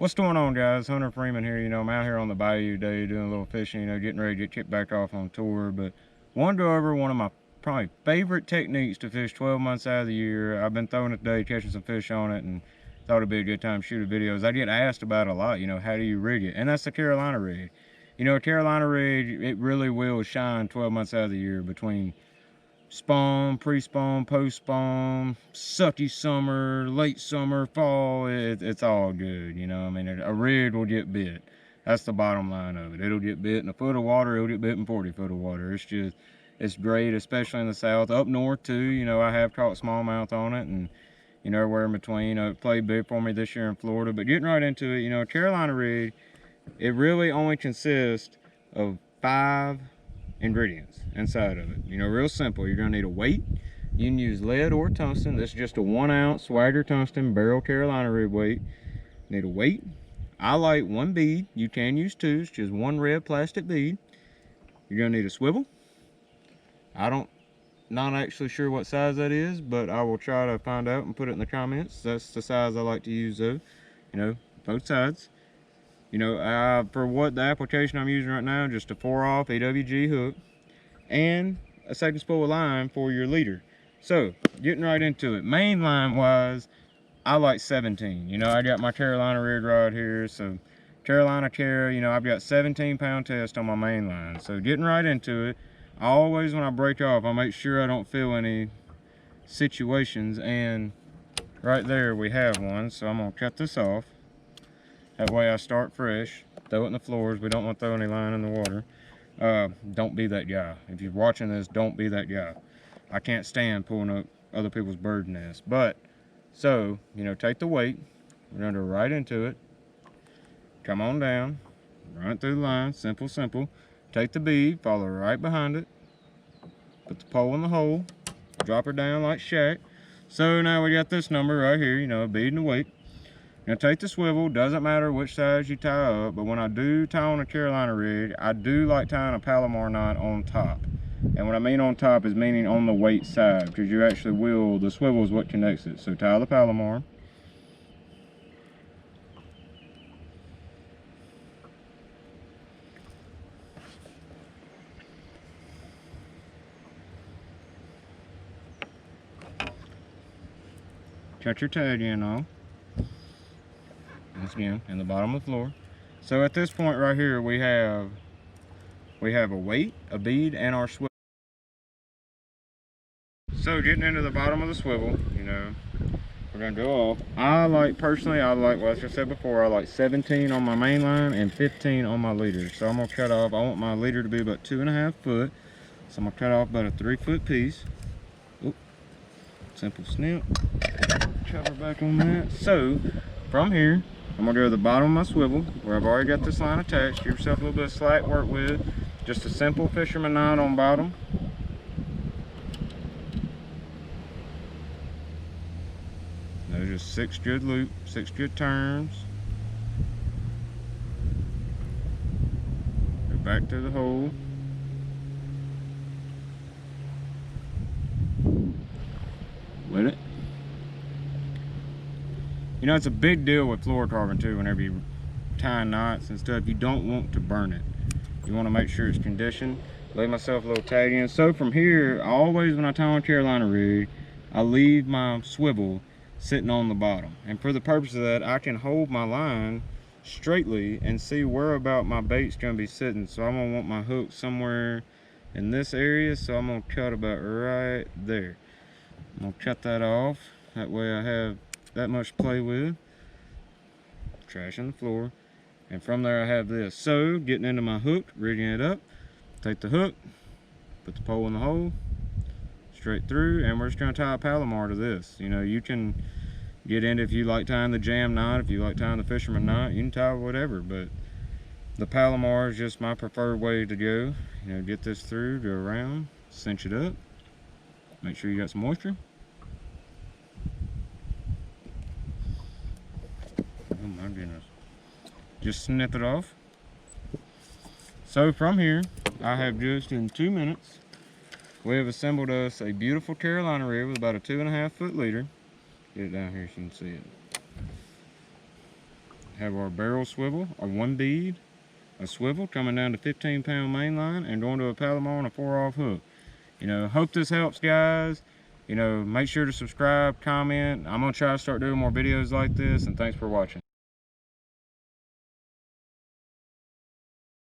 What's going on, guys? Hunter Freeman here. I'm out here on the bayou today doing a little fishing, getting ready to get kicked back off on tour. But wanted to go over one of my probably favorite techniques to fish 12 months out of the year. I've been throwing it today, catching some fish on it, and thought it'd be a good time to shoot a video. I get asked about it a lot, how do you rig it? And that's the Carolina rig. A Carolina rig, it really will shine 12 months out of the year between spawn, pre-spawn, post-spawn, sucky summer, late summer, fall. It's all good. A rig will get bit. That's the bottom line of it. It'll get bit in a foot of water. It'll get bit in 40 foot of water. It's great, especially in the south. Up north too, I have caught smallmouth on it, and everywhere in between. It played big for me this year in Florida. But getting right into it, Carolina rig, it really only consists of 5 ingredients inside of it. Real simple. You're gonna need a weight. You can use lead or tungsten. This is just a 1 ounce Swagger tungsten barrel Carolina rig weight. Need a weight. I like 1 bead. You can use 2. It's just 1 red plastic bead. You're gonna need a swivel. Not actually sure what size that is, but I will try to find out and put it in the comments. That's the size I like to use though. Both sides. For what the application I'm using right now, just a 4-off AWG hook and a second spool of line for your leader. So, getting right into it. Main line wise, I like 17. I got my Carolina rig rod here, so Carolina Cara, I've got 17-pound test on my main line. So, getting right into it, always when I break off, I make sure I don't feel any situations, and right there we have one. So, I'm going to cut this off. That way I start fresh. Throw it in the floors. We don't want to throw any line in the water. Don't be that guy. If you're watching this, don't be that guy. I can't stand pulling up other people's bird nests. But, so, take the weight. We're going to go right into it. Come on down. Run it through the line. Simple, simple. Take the bead. Follow right behind it. Put the pole in the hole. Drop her down like Shaq. So now we got this number right here, a bead and a weight. Now take the swivel. Doesn't matter which size you tie up, but when I do tie on a Carolina rig, I do like tying a Palomar knot on top. And what I mean on top is meaning on the weight side, because you actually will, the swivel is what connects it. So tie the Palomar. Cut your tag in off. Once again, in the bottom of the floor. So at this point right here, we have a weight, a bead, and our swivel. So getting into the bottom of the swivel, we're gonna go off. Personally, like what I said before, I like 17 on my main line and 15 on my leader. So I'm gonna cut off. I want my leader to be about 2.5 foot. So I'm gonna cut off about a 3-foot piece. Oop. Simple snip. Cover back on that. So from here, I'm gonna go to the bottom of my swivel where I've already got this line attached. Give yourself a little bit of slack work with. Just a simple fisherman knot on bottom. Those are 6 good loops, 6 good turns. Go back to the hole. With it. It's a big deal with fluorocarbon too. Whenever you tie knots and stuff, you don't want to burn it. You want to make sure it's conditioned. Lay myself a little tag in. So from here, always when I tie on Carolina rig, I leave my swivel sitting on the bottom. And for the purpose of that, I can hold my line straightly and see where about my bait's going to be sitting. So I'm going to want my hook somewhere in this area. So I'm going to cut about right there. I'm going to cut that off. That way I have that much to play with. Trash on the floor. And from there I have this. So getting into my hook, rigging it up, take the hook, put the pole in the hole, straight through, and we're just going to tie a Palomar to this. You can get into, if you like tying the jam knot, if you like tying the fisherman knot, you can tie whatever, but the Palomar is just my preferred way to go. Get this through, go around, cinch it up, make sure you got some moisture. Oh my goodness. Just snip it off. So from here, I have just in 2 minutes, we have assembled us a beautiful Carolina rig with about a 2.5 foot leader. Get it down here so you can see it. have our barrel swivel, a 1 bead, a swivel coming down to 15-pound main line, and going to a Palomar on a 4-off hook. You know, hope this helps, guys. You know, make sure to subscribe, comment. I'm gonna try to start doing more videos like this, and thanks for watching.